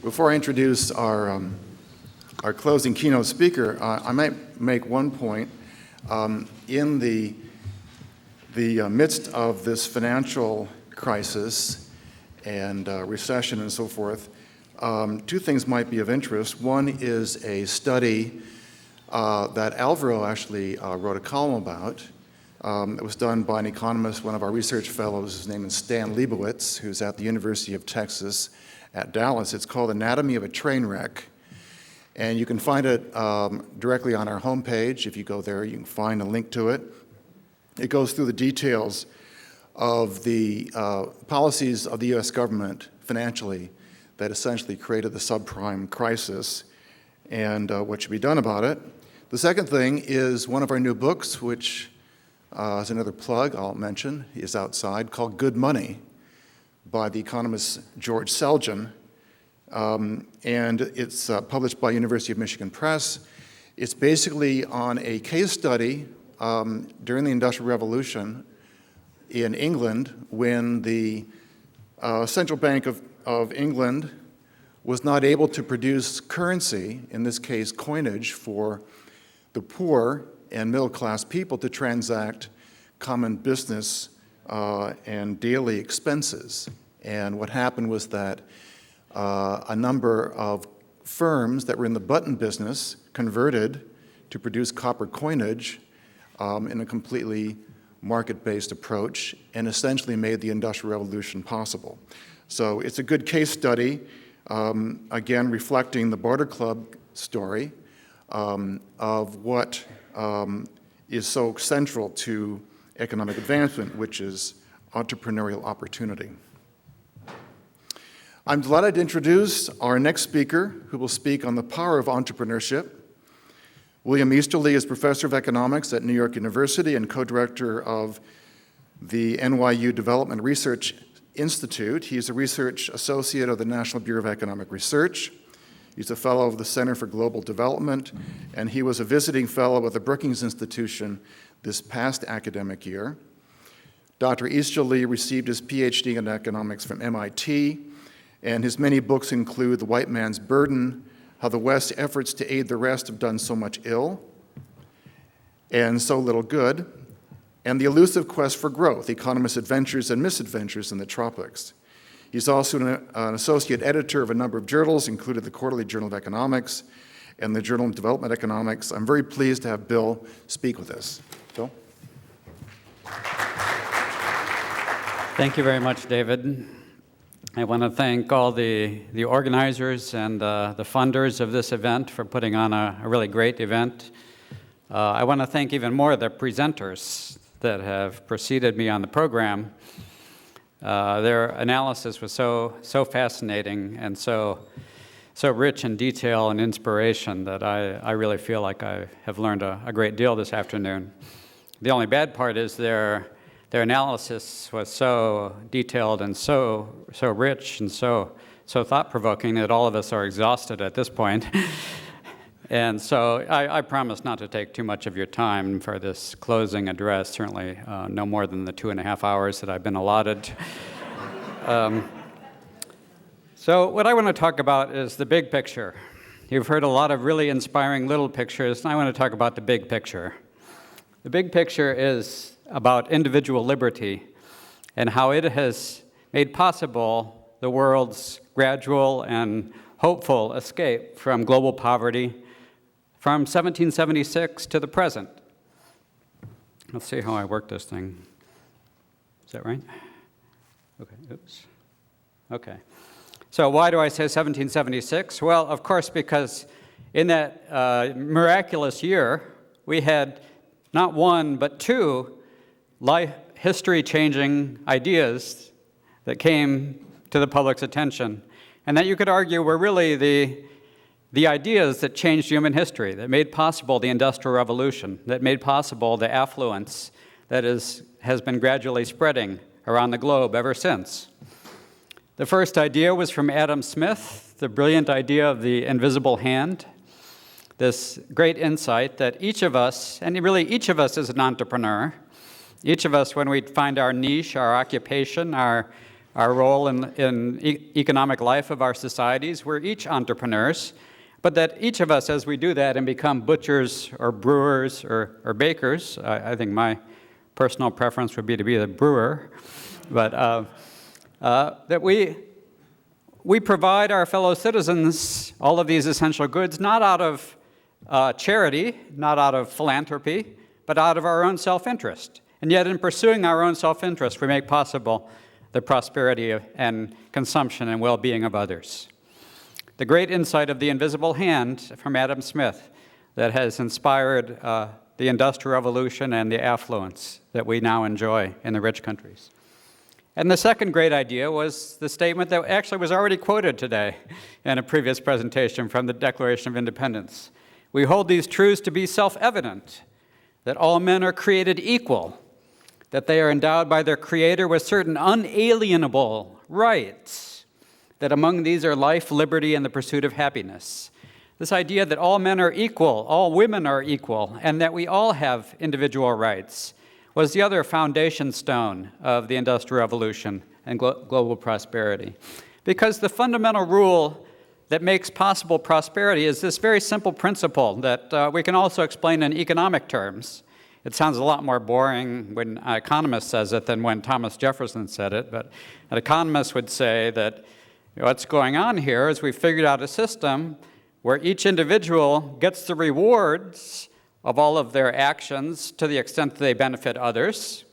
Before I introduce our closing keynote speaker, I might make one point. In the midst of this financial crisis and recession and so forth, two things might be of interest. One is a study that Alvaro actually wrote a column about. It was done by an economist, one of our research fellows. His name is Stan Leibowitz, who's at the University of Texas at Dallas. It's called Anatomy of a Train Wreck. And you can find it directly on our homepage. If you go there, you can find a link to it. It goes through the details of the policies of the U.S. government financially that essentially created the subprime crisis and what should be done about it. The second thing is one of our new books, which is another plug I'll mention, is outside, called Good Money by the economist George Selgin. And it's published by University of Michigan Press. It's basically on a case study during the Industrial Revolution in England when the Central Bank of England was not able to produce currency, in this case coinage, for the poor and middle-class people to transact common business and daily expenses. And what happened was that a number of firms that were in the button business converted to produce copper coinage in a completely market-based approach and essentially made the Industrial Revolution possible. So it's a good case study, again, reflecting the Barter Club story of what is so central to economic advancement, which is entrepreneurial opportunity. I'm delighted to introduce our next speaker, who will speak on the power of entrepreneurship. William Easterly is professor of economics at New York University and co-director of the NYU Development Research Institute. He's a research associate of the National Bureau of Economic Research. He's a fellow of the Center for Global Development, and he was a visiting fellow at the Brookings Institution this past academic year. Dr. Easterly received his PhD in economics from MIT, and his many books include The White Man's Burden, How the West's Efforts to Aid the Rest Have Done So Much Ill and So Little Good, and The Elusive Quest for Growth, Economists' Adventures and Misadventures in the Tropics. He's also an associate editor of a number of journals, including the Quarterly Journal of Economics and the Journal of Development Economics. I'm very pleased to have Bill speak with us. Bill? Thank you very much, David. I want to thank all the organizers and the funders of this event for putting on a really great event. I want to thank even more the presenters that have preceded me on the program. Their analysis was so fascinating and so rich in detail and inspiration that I really feel like I have learned a great deal this afternoon. The only bad part is their analysis was so detailed and so rich and so thought-provoking that all of us are exhausted at this point. And so I promise not to take too much of your time for this closing address, certainly no more than the 2.5 hours that I've been allotted. So what I want to talk about is the big picture. You've heard a lot of really inspiring little pictures, and I want to talk about the big picture. The big picture is about individual liberty and how it has made possible the world's gradual and hopeful escape from global poverty from 1776 to the present. Let's see how I work this thing. Is that right? Okay, oops. Okay. So why do I say 1776? Well, of course, because in that miraculous year, we had not one, but two history-changing ideas that came to the public's attention, and that you could argue were really the ideas that changed human history, that made possible the Industrial Revolution, that made possible the affluence that has been gradually spreading around the globe ever since. The first idea was from Adam Smith, the brilliant idea of the invisible hand, this great insight that each of us, and really each of us is an entrepreneur. Each of us, when we find our niche, our occupation, our our role in economic life of our societies. We're each entrepreneurs, but that each of us, as we do that and become butchers or brewers or bakers, I think my personal preference would be to be the brewer, but that we provide our fellow citizens all of these essential goods, not out of charity, not out of philanthropy, but out of our own self-interest. And yet in pursuing our own self-interest, we make possible the prosperity and consumption and well-being of others. The great insight of the invisible hand from Adam Smith that has inspired the Industrial Revolution and the affluence that we now enjoy in the rich countries. And the second great idea was the statement that actually was already quoted today in a previous presentation from the Declaration of Independence. We hold these truths to be self-evident, that all men are created equal, that they are endowed by their Creator with certain unalienable rights, that among these are life, liberty, and the pursuit of happiness. This idea that all men are equal, all women are equal, and that we all have individual rights was the other foundation stone of the Industrial Revolution and global prosperity. Because the fundamental rule that makes possible prosperity is this very simple principle that we can also explain in economic terms. It sounds a lot more boring when an economist says it than when Thomas Jefferson said it, but an economist would say that what's going on here is we've figured out a system where each individual gets the rewards of all of their actions to the extent that they benefit others,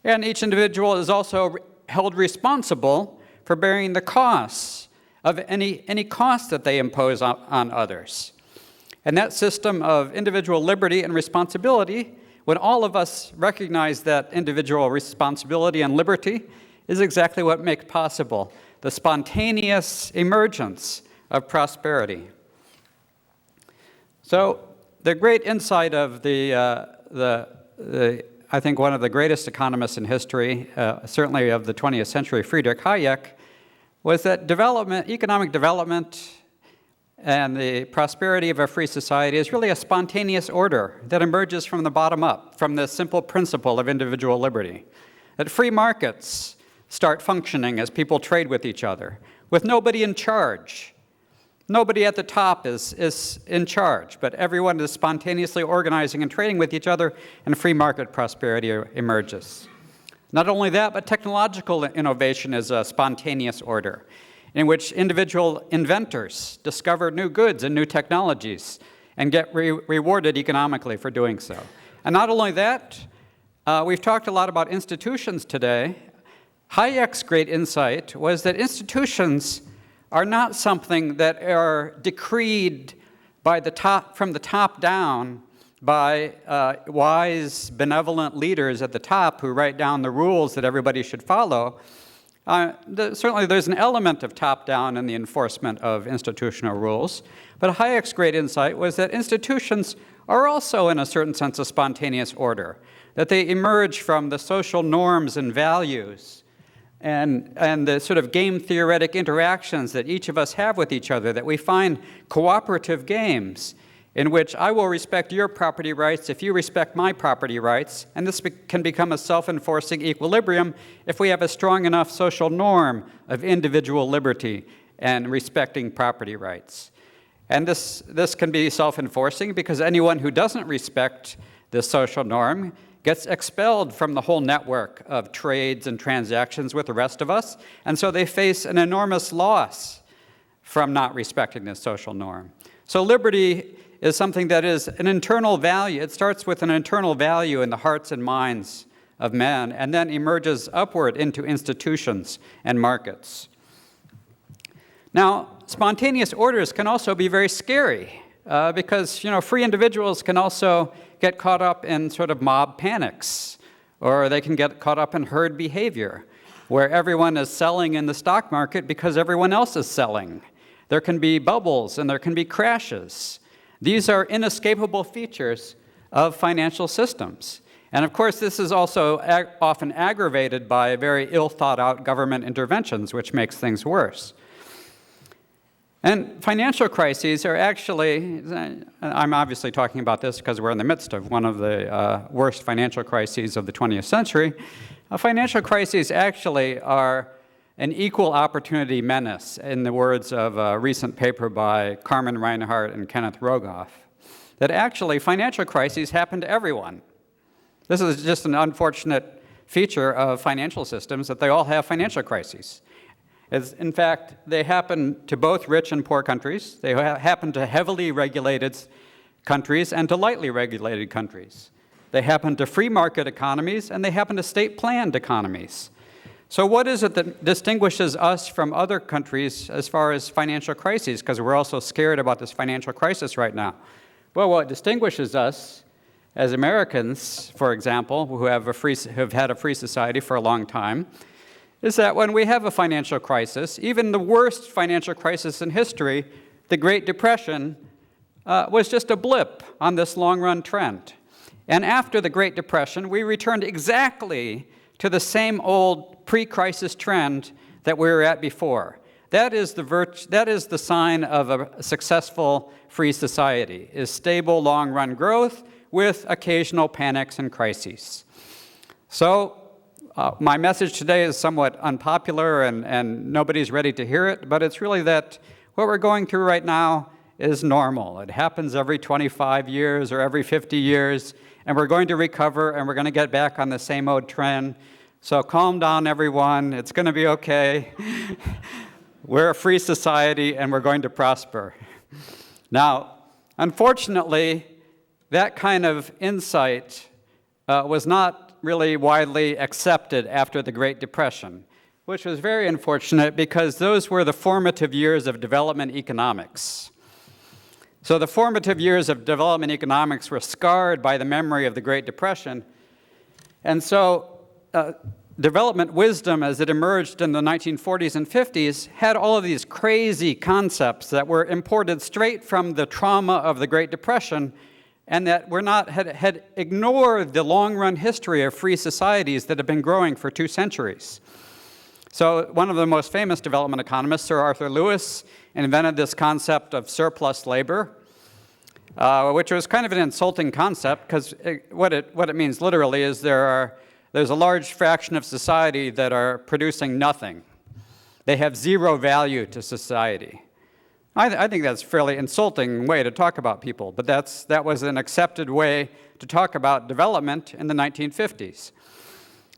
and each individual is also held responsible for bearing the costs of any cost that they impose on others. And that system of individual liberty and responsibility, when all of us recognize that individual responsibility and liberty, is exactly what makes possible the spontaneous emergence of prosperity. So the great insight of I think one of the greatest economists in history, certainly of the 20th century, Friedrich Hayek, was that economic development and the prosperity of a free society is really a spontaneous order that emerges from the bottom up, from the simple principle of individual liberty. That free markets start functioning as people trade with each other, with nobody in charge. Nobody at the top is in charge, but everyone is spontaneously organizing and trading with each other, and free market prosperity emerges. Not only that, but technological innovation is a spontaneous order, in which individual inventors discover new goods and new technologies and get rewarded economically for doing so. And not only that, we've talked a lot about institutions today. Hayek's great insight was that institutions are not something that are decreed by from the top down by wise, benevolent leaders at the top who write down the rules that everybody should follow. Certainly there's an element of top-down in the enforcement of institutional rules, but Hayek's great insight was that institutions are also, in a certain sense, a spontaneous order, that they emerge from the social norms and values and the sort of game-theoretic interactions that each of us have with each other, that we find cooperative games in which I will respect your property rights if you respect my property rights, and this can become a self-enforcing equilibrium if we have a strong enough social norm of individual liberty and respecting property rights. And this can be self-enforcing because anyone who doesn't respect this social norm gets expelled from the whole network of trades and transactions with the rest of us, and so they face an enormous loss from not respecting this social norm. So liberty is something that is an internal value. It starts with an internal value in the hearts and minds of men, and then emerges upward into institutions and markets. Now, spontaneous orders can also be very scary because, free individuals can also get caught up in sort of mob panics, or they can get caught up in herd behavior, where everyone is selling in the stock market because everyone else is selling. There can be bubbles and there can be crashes. These are inescapable features of financial systems. And of course, this is also often aggravated by very ill-thought-out government interventions, which makes things worse. And financial crises are actually, I'm obviously talking about this because we're in the midst of one of the worst financial crises of the 20th century, Financial crises actually are an equal opportunity menace, in the words of a recent paper by Carmen Reinhardt and Kenneth Rogoff, that actually financial crises happen to everyone. This is just an unfortunate feature of financial systems, that they all have financial crises. In fact, they happen to both rich and poor countries. They happen to heavily regulated countries and to lightly regulated countries. They happen to free market economies, and they happen to state-planned economies. So what is it that distinguishes us from other countries as far as financial crises? Because we're also scared about this financial crisis right now. Well, what distinguishes us as Americans, for example, who have had a free society for a long time, is that when we have a financial crisis, even the worst financial crisis in history, the Great Depression, was just a blip on this long-run trend. And after the Great Depression, we returned exactly to the same old pre-crisis trend that we were at before. That is the sign of a successful free society, is stable long-run growth with occasional panics and crises. So my message today is somewhat unpopular and nobody's ready to hear it, but it's really that what we're going through right now is normal. It happens every 25 years or every 50 years, and we're going to recover and we're going to get back on the same old trend. So calm down, everyone. It's going to be okay. We're a free society and we're going to prosper. Now, unfortunately, that kind of insight was not really widely accepted after the Great Depression, which was very unfortunate because those were the formative years of development economics. So the formative years of development economics were scarred by the memory of the Great Depression. And so development wisdom, as it emerged in the 1940s and 50s, had all of these crazy concepts that were imported straight from the trauma of the Great Depression, and that had ignored the long-run history of free societies that have been growing for 2 centuries. So one of the most famous development economists, Sir Arthur Lewis, invented this concept of surplus labor, which was kind of an insulting concept, because what it means literally is there's a large fraction of society that are producing nothing. They have zero value to society. I think that's a fairly insulting way to talk about people, but that was an accepted way to talk about development in the 1950s.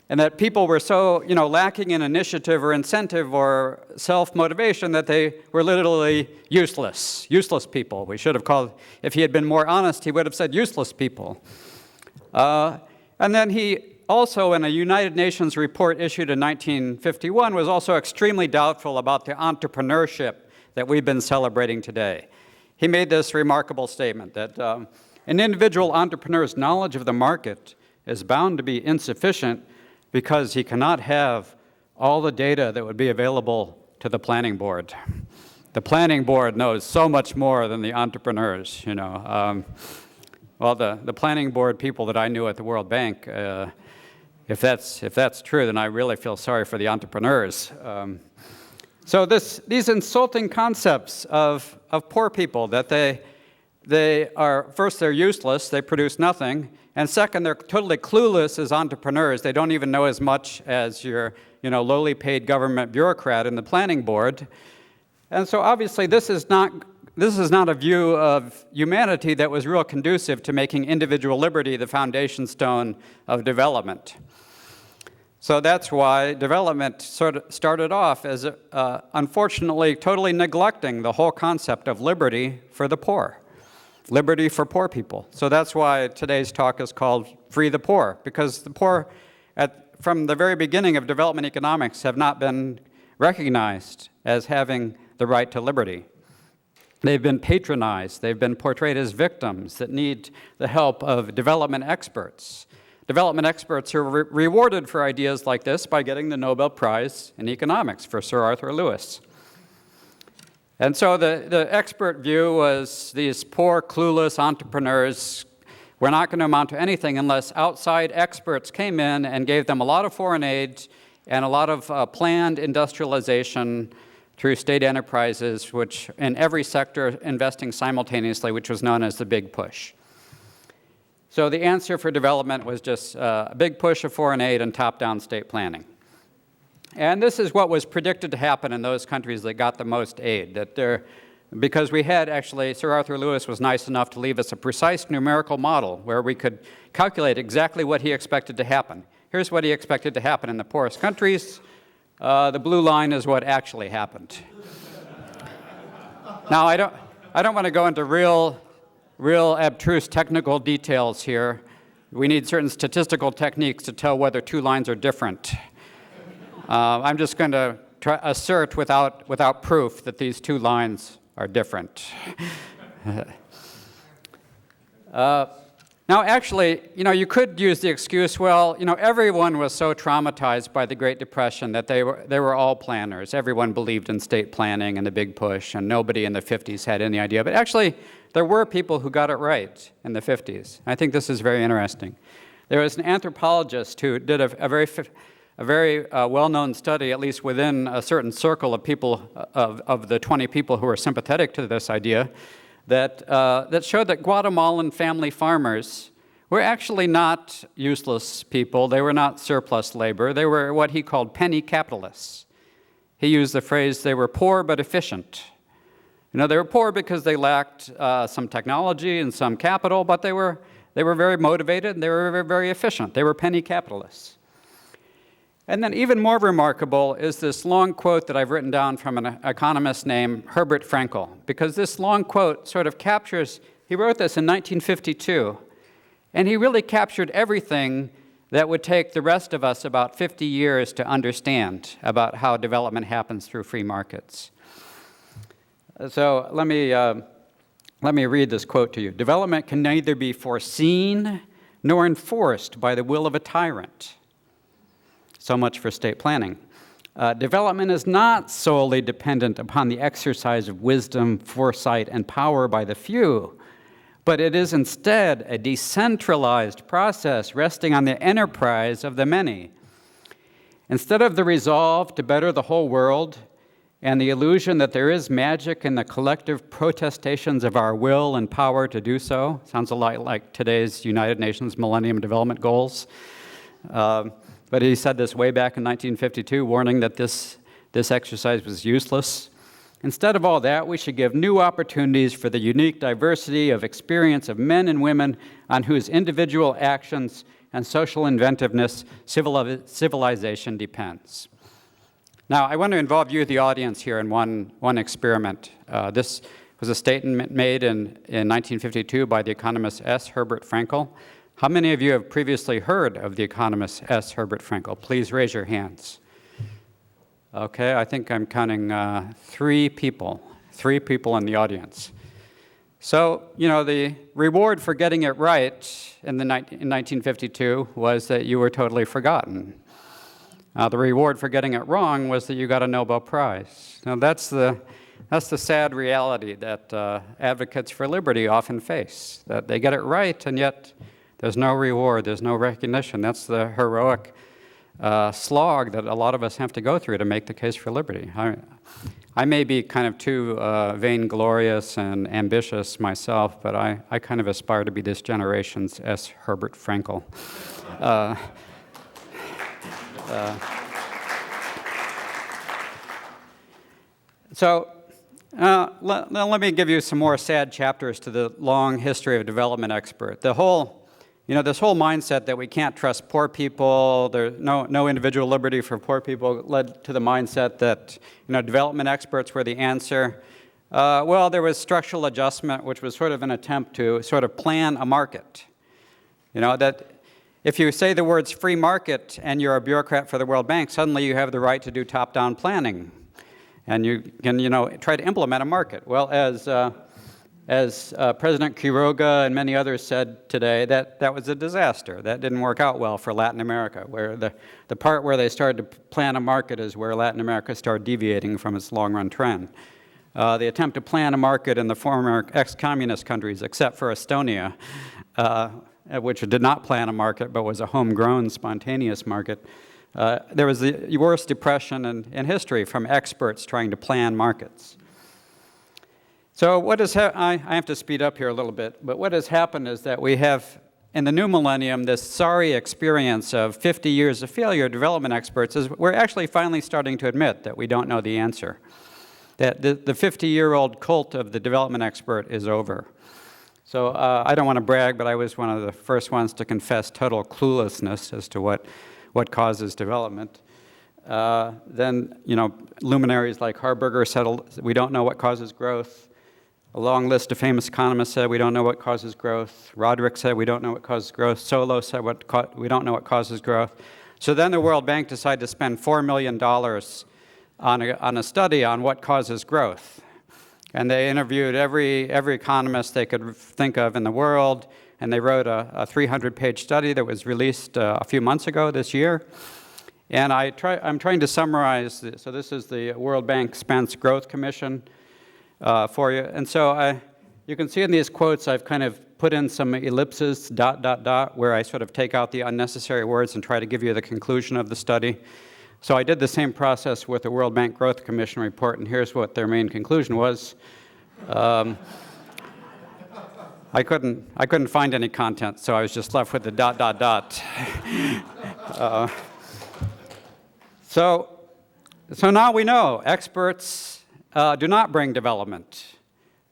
And that people were so, lacking in initiative or incentive or self-motivation that they were literally useless people. We should have called, if he had been more honest, he would have said useless people. And then he also, in a United Nations report issued in 1951, was also extremely doubtful about the entrepreneurship that we've been celebrating today. He made this remarkable statement that an individual entrepreneur's knowledge of the market is bound to be insufficient because he cannot have all the data that would be available to the planning board. The planning board knows so much more than the entrepreneurs, Well, the planning board people that I knew at the World Bank, if that's true, then I really feel sorry for the entrepreneurs. So these insulting concepts of poor people, that they are, first, they're useless, they produce nothing, and second, they're totally clueless as entrepreneurs. They don't even know as much as your lowly paid government bureaucrat in the planning board. And so obviously this is not a view of humanity that was real conducive to making individual liberty the foundation stone of development. So that's why development sort of started off as, unfortunately, totally neglecting the whole concept of liberty for the poor, liberty for poor people. So that's why today's talk is called Free the Poor, because the poor, from the very beginning of development economics, have not been recognized as having the right to liberty. They've been patronized. They've been portrayed as victims that need the help of development experts. Development experts are rewarded for ideas like this by getting the Nobel Prize in economics for Sir Arthur Lewis. And so the expert view was these poor, clueless entrepreneurs were not going to amount to anything unless outside experts came in and gave them a lot of foreign aid and a lot of planned industrialization through state enterprises, which in every sector investing simultaneously, which was known as the Big Push. So the answer for development was just a big push of foreign aid and top-down state planning. And this is what was predicted to happen in those countries that got the most aid, because we had actually, Sir Arthur Lewis was nice enough to leave us a precise numerical model where we could calculate exactly what he expected to happen. Here's what he expected to happen in the poorest countries. The blue line is what actually happened. Now, I don't want to go into real abstruse technical details here. We need certain statistical techniques to tell whether two lines are different. I'm just going to assert without proof that these two lines are different. Now, actually, you could use the excuse, well, everyone was so traumatized by the Great Depression that they were all planners. Everyone believed in state planning and the big push, and nobody in the 50s had any idea. But actually, there were people who got it right in the 50s. I think this is very interesting. There was an anthropologist who did a very well-known study, at least within a certain circle of people, of the 20 people who were sympathetic to this idea, that showed that Guatemalan family farmers were actually not useless people. They were not surplus labor. They were what he called penny capitalists. He used the phrase, they were poor but efficient. They were poor because they lacked some technology and some capital, but they were very motivated and they were very efficient. They were penny capitalists. And then even more remarkable is this long quote that I've written down from an economist named Herbert Frankl, because this long quote sort of captures, he wrote this in 1952, and he really captured everything that would take the rest of us about 50 years to understand about how development happens through free markets. So let me read this quote to you. Development can neither be foreseen nor enforced by the will of a tyrant. So much for state planning. Development is not solely dependent upon the exercise of wisdom, foresight, and power by the few, but it is instead a decentralized process resting on the enterprise of the many. Instead of the resolve to better the whole world and the illusion that there is magic in the collective protestations of our will and power to do so, sounds a lot like today's United Nations Millennium Development Goals, but he said this way back in 1952, warning that this exercise was useless. Instead of all that, we should give new opportunities for the unique diversity of experience of men and women on whose individual actions and social inventiveness civilization depends. Now, I want to involve you, the audience, here in one experiment. This was a statement made in 1952 by the economist S. Herbert Frankl. How many of you have previously heard of the economist S. Herbert Frankl? Please raise your hands. Okay, I think I'm counting 3 people in the audience. So, the reward for getting it right in 1952 was that you were totally forgotten. The reward for getting it wrong was that you got a Nobel Prize. Now, that's the sad reality that advocates for liberty often face, that they get it right, and yet there's no reward, there's no recognition. That's the heroic slog that a lot of us have to go through to make the case for liberty. I may be kind of too vainglorious and ambitious myself, but I kind of aspire to be this generation's S. Herbert Frankl. So let me give you some more sad chapters to the long history of development expert. This whole mindset that we can't trust poor people, there's no individual liberty for poor people, led to the mindset that development experts were the answer. Well, there was structural adjustment, which was sort of an attempt to sort of plan a market. That if you say the words free market and you're a bureaucrat for the World Bank, suddenly you have the right to do top-down planning. And you can, try to implement a market. Well, as President Quiroga and many others said today, that was a disaster. That didn't work out well for Latin America, where the part where they started to plan a market is where Latin America started deviating from its long-run trend. The attempt to plan a market in the former ex-communist countries, except for Estonia, which did not plan a market but was a homegrown, spontaneous market. There was the worst depression in history from experts trying to plan markets. So I have to speed up here a little bit, but what has happened is that we have in the new millennium, this sorry experience of 50 years of failure, development experts, is we're actually finally starting to admit that we don't know the answer. That the 50-year-old cult of the development expert is over. So I don't want to brag, but I was one of the first ones to confess total cluelessness as to what causes development. Then, luminaries like Harberger said, we don't know what causes growth. A long list of famous economists said, we don't know what causes growth. Roderick said, we don't know what causes growth. Solow said, we don't know what causes growth. So then the World Bank decided to spend $4 million on a study on what causes growth. And they interviewed every economist they could think of in the world, and they wrote a 300-page study that was released a few months ago this year. And I'm trying to summarize this. So this is the World Bank Spence Growth Commission for you. And so you can see in these quotes, I've kind of put in some ellipses, ... where I sort of take out the unnecessary words and try to give you the conclusion of the study. So I did the same process with the World Bank Growth Commission report, and here's what their main conclusion was. I couldn't find any content, so I was just left with the ... So now we know experts do not bring development.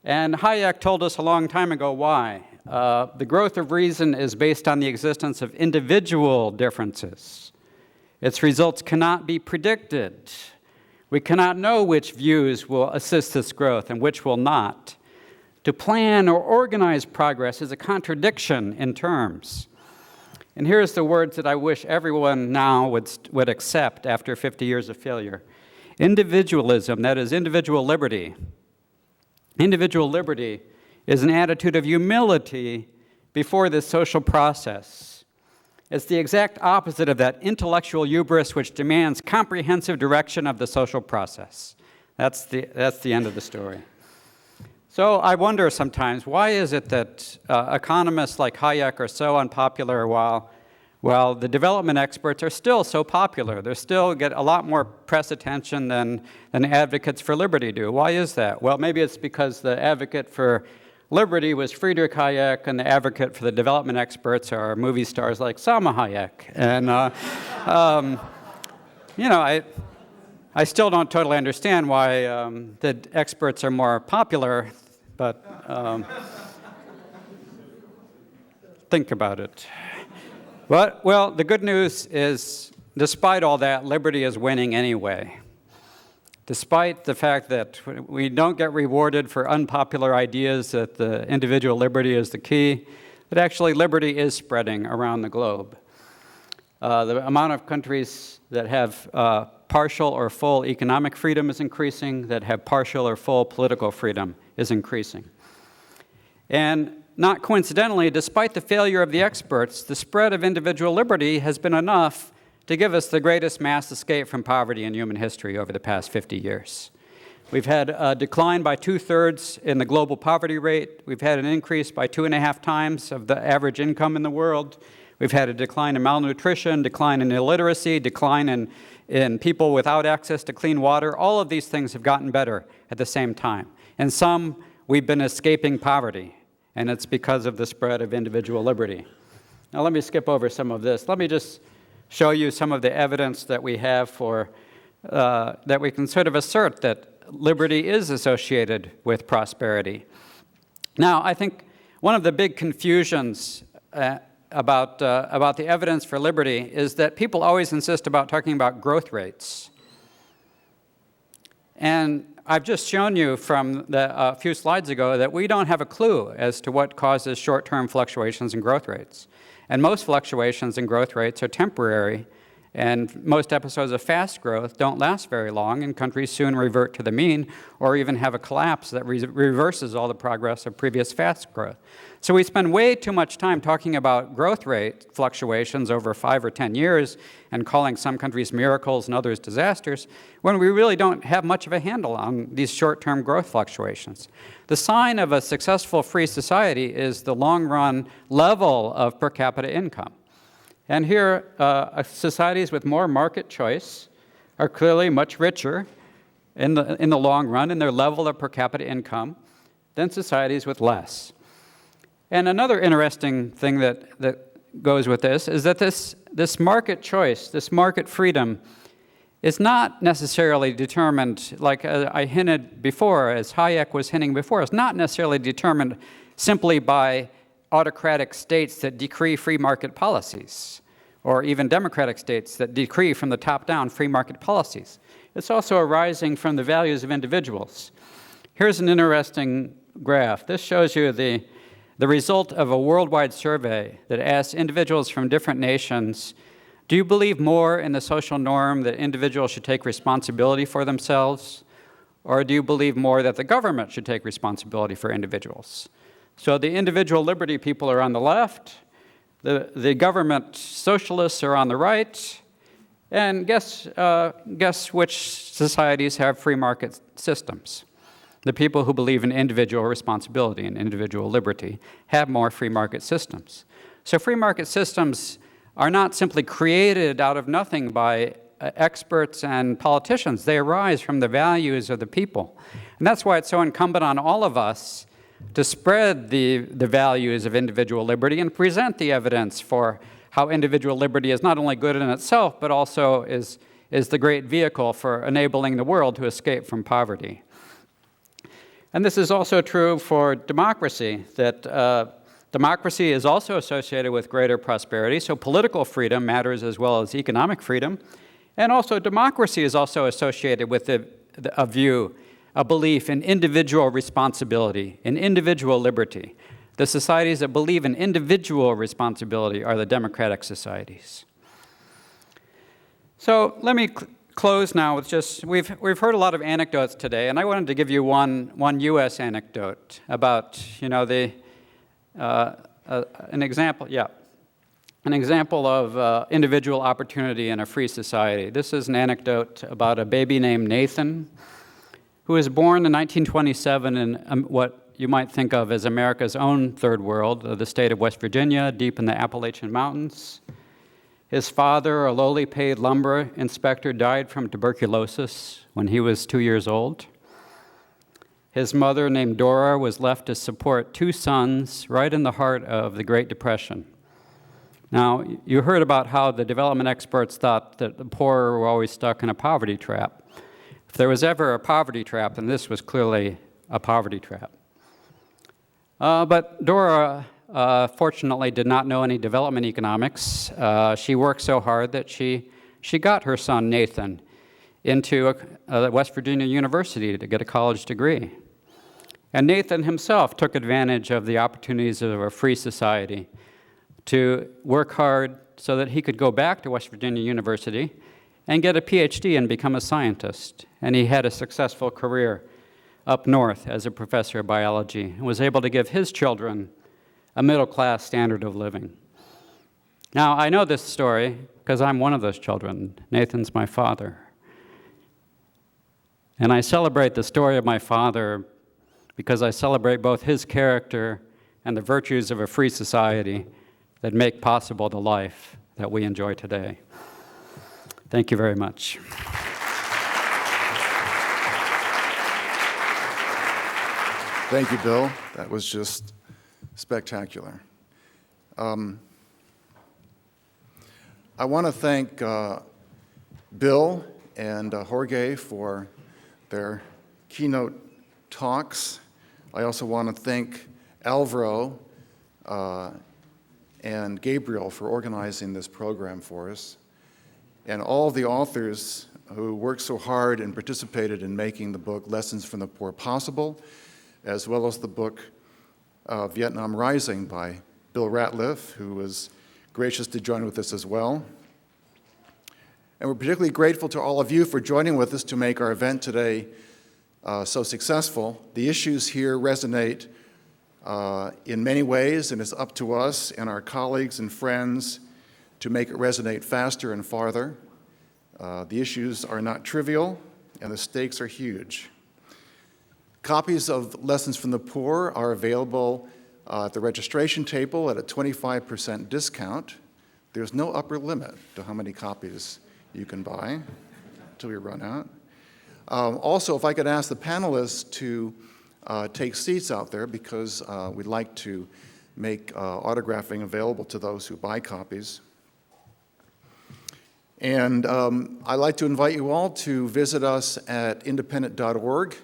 And Hayek told us a long time ago why. The growth of reason is based on the existence of individual differences. Its results cannot be predicted. We cannot know which views will assist this growth and which will not. To plan or organize progress is a contradiction in terms. And here's the words that I wish everyone now would accept after 50 years of failure. Individualism, that is individual liberty. Individual liberty is an attitude of humility before this social process. It's the exact opposite of that intellectual hubris which demands comprehensive direction of the social process. That's the end of the story. So I wonder sometimes, why is it that economists like Hayek are so unpopular while the development experts are still so popular? They still get a lot more press attention than advocates for liberty do. Why is that? Well, maybe it's because the advocate for liberty was Friedrich Hayek, and the advocate for the development experts are movie stars like Salma Hayek. And, I still don't totally understand why the experts are more popular, but think about it. But, well, the good news is, despite all that, liberty is winning anyway. Despite the fact that we don't get rewarded for unpopular ideas that the individual liberty is the key, but actually liberty is spreading around the globe. The amount of countries that have partial or full economic freedom is increasing, that have partial or full political freedom is increasing. And not coincidentally, despite the failure of the experts, the spread of individual liberty has been enough to give us the greatest mass escape from poverty in human history over the past 50 years. We've had a decline by 2/3 in the global poverty rate. We've had an increase by 2.5 times of the average income in the world. We've had a decline in malnutrition, decline in illiteracy, decline in people without access to clean water. All of these things have gotten better at the same time. And some, we've been escaping poverty, and it's because of the spread of individual liberty. Now let me skip over some of this. Let me just show you some of the evidence that we have for, that we can sort of assert that liberty is associated with prosperity. Now, I think one of the big confusions about the evidence for liberty is that people always insist about talking about growth rates. And I've just shown you from a few slides ago that we don't have a clue as to what causes short-term fluctuations in growth rates. And most fluctuations in growth rates are temporary, and most episodes of fast growth don't last very long, and countries soon revert to the mean or even have a collapse that reverses all the progress of previous fast growth. So we spend way too much time talking about growth rate fluctuations over 5 or 10 years and calling some countries miracles and others disasters, when we really don't have much of a handle on these short-term growth fluctuations. The sign of a successful free society is the long-run level of per capita income. And here, societies with more market choice are clearly much richer in the long run in their level of per capita income than societies with less. And another interesting thing that goes with this is that this market choice, this market freedom, is not necessarily determined, like I hinted before, as Hayek was hinting before, it's not necessarily determined simply by autocratic states that decree free market policies, or even democratic states that decree from the top down free market policies. It's also arising from the values of individuals. Here's an interesting graph. This shows you the result of a worldwide survey that asked individuals from different nations, do you believe more in the social norm that individuals should take responsibility for themselves, or do you believe more that the government should take responsibility for individuals? So the individual liberty people are on the left, the government socialists are on the right, and guess which societies have free market systems? The people who believe in individual responsibility and individual liberty have more free market systems. So free market systems are not simply created out of nothing by experts and politicians. They arise from the values of the people. And that's why it's so incumbent on all of us to spread the values of individual liberty and present the evidence for how individual liberty is not only good in itself, but also is the great vehicle for enabling the world to escape from poverty. And this is also true for democracy, that democracy is also associated with greater prosperity, so political freedom matters as well as economic freedom. And also democracy is also associated with a belief in individual responsibility, in individual liberty. The societies that believe in individual responsibility are the democratic societies. So let me close now with just, we've heard a lot of anecdotes today, and I wanted to give you one U.S. anecdote about, an example of individual opportunity in a free society. This is an anecdote about a baby named Nathan, who was born in 1927 in what you might think of as America's own third world, the state of West Virginia, deep in the Appalachian Mountains. His father, a lowly paid lumber inspector, died from tuberculosis when he was 2 years old. His mother, named Dora, was left to support 2 sons right in the heart of the Great Depression. Now, you heard about how the development experts thought that the poor were always stuck in a poverty trap. If there was ever a poverty trap, then this was clearly a poverty trap. But Dora, fortunately, did not know any development economics. She worked so hard that she got her son, Nathan, into West Virginia University to get a college degree. And Nathan himself took advantage of the opportunities of a free society to work hard so that he could go back to West Virginia University and get a PhD and become a scientist. And he had a successful career up north as a professor of biology and was able to give his children a middle-class standard of living. Now, I know this story because I'm one of those children. Nathan's my father. And I celebrate the story of my father because I celebrate both his character and the virtues of a free society that make possible the life that we enjoy today. Thank you very much. Thank you, Bill. That was just spectacular. I want to thank Bill and Jorge for their keynote talks. I also want to thank Alvaro and Gabriel for organizing this program for us, and all the authors who worked so hard and participated in making the book Lessons from the Poor possible, as well as the book Vietnam Rising by Bill Ratliff, who was gracious to join with us as well. And we're particularly grateful to all of you for joining with us to make our event today so successful. The issues here resonate in many ways, and it's up to us and our colleagues and friends to make it resonate faster and farther. The issues are not trivial, and the stakes are huge. Copies of Lessons from the Poor are available at the registration table at a 25% discount. There's no upper limit to how many copies you can buy until we run out. Also, if I could ask the panelists to take seats out there, because we'd like to make autographing available to those who buy copies. And I'd like to invite you all to visit us at independent.org.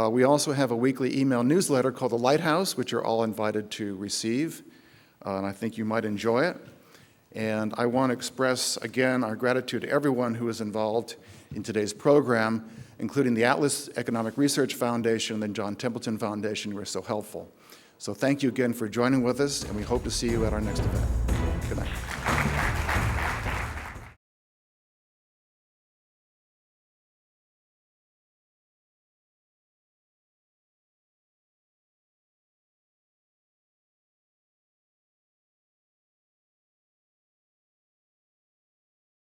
We also have a weekly email newsletter called The Lighthouse, which you're all invited to receive, and I think you might enjoy it. And I want to express, again, our gratitude to everyone who is involved in today's program, including the Atlas Economic Research Foundation and the John Templeton Foundation, who were so helpful. So thank you again for joining with us, and we hope to see you at our next event.